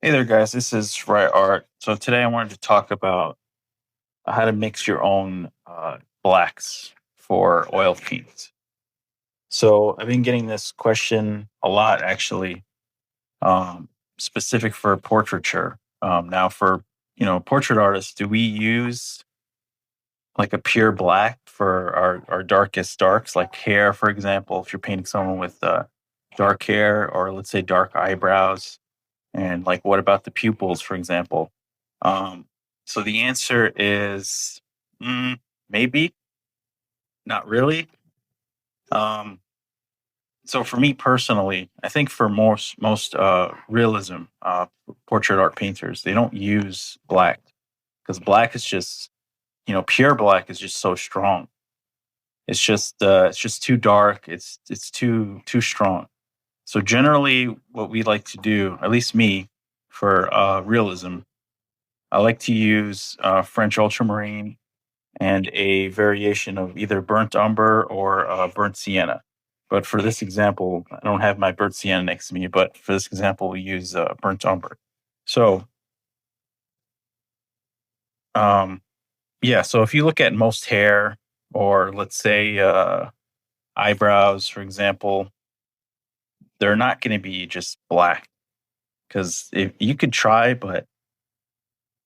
Hey there, guys. This is Right Art. So today I wanted to talk about how to mix your own blacks for oil paints. So I've been getting this question a lot, actually, um, specific for portraiture. Now, for portrait artists, do we use like a pure black for our darkest darks, like hair, for example? If you're painting someone with dark hair, or let's say dark eyebrows, and like, what about the pupils, for example? Um, so the answer is maybe, not really. Um, so for me personally, I think for most realism portrait art painters, they don't use black because black is just pure black is just so strong. It's just too dark. It's too strong. So generally, what we like to do, at least me, for realism, I like to use French ultramarine and a variation of either burnt umber or burnt sienna. But for this example, I don't have my burnt sienna next to me, but for this example, we use burnt umber. So, um, yeah, so if you look at most hair, or let's say eyebrows, for example, they're not going to be just black, because if you could try, but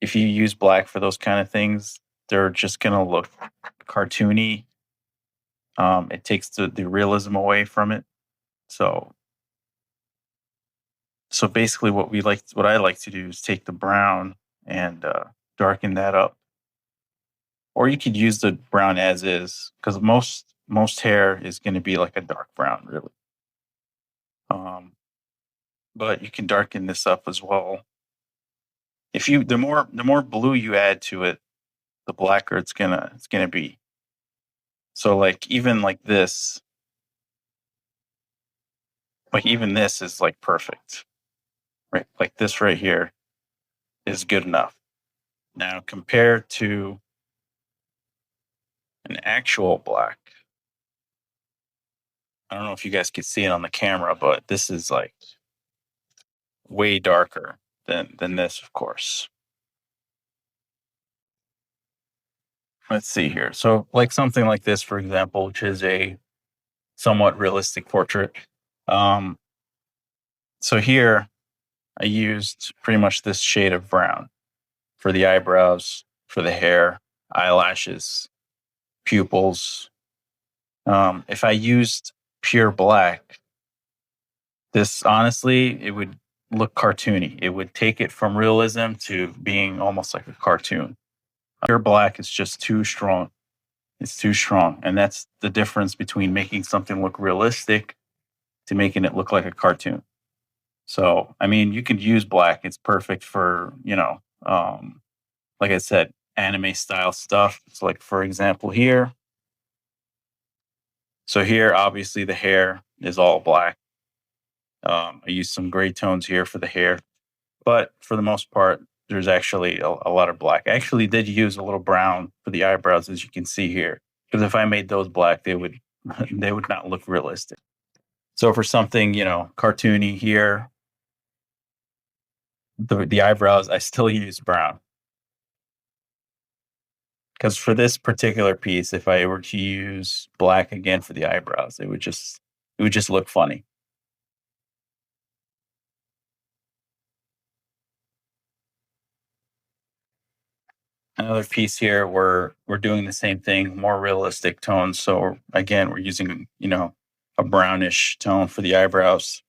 if you use black for those kind of things, they're just going to look cartoony. It takes the realism away from it. So so basically, what I like to do is take the brown and darken that up, or you could use the brown as is, because most hair is going to be like a dark brown, really. Um, but you can darken this up as well. If you the more blue you add to it, the blacker it's gonna be. So like even even this is like perfect, right? Like this right here is good enough. Now compared to an actual black, I don't know if you guys could see it on the camera, but this is like way darker than this, of course. Let's see here. So like something like this, for example, which is a somewhat realistic portrait. Um, so here I used pretty much this shade of brown for the eyebrows, for the hair, eyelashes, pupils. If I used pure black, this honestly, it would look cartoony. It would take it from realism to being almost like a cartoon. Pure black is just too strong. It's too strong. And that's the difference between making something look realistic to making it look like a cartoon. So, I mean, you could use black. It's perfect for, like I said, anime style stuff. It's like, for example, here. So here, obviously, the hair is all black. I use some gray tones here for the hair, but for the most part, there's actually a lot of black. I actually did use a little brown for the eyebrows, as you can see here, because if I made those black, they would they would not look realistic. So for something cartoony here, the eyebrows, I still use brown, because for this particular piece, if I were to use black again for the eyebrows, it would just look funny. Another piece here, we're doing the same thing, more realistic tones. So again, we're using a brownish tone for the eyebrows,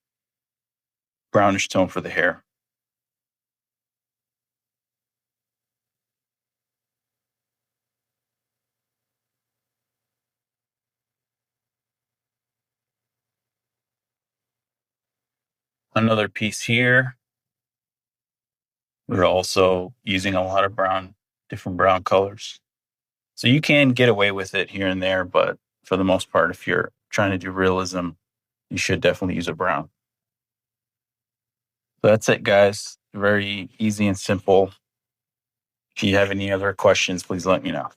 brownish tone for the hair. Another piece here, we're also using a lot of brown, different brown colors. So you can get away with it here and there, but for the most part, if you're trying to do realism, you should definitely use a brown. So that's it, guys. Very easy and simple. If you have any other questions, please let me know.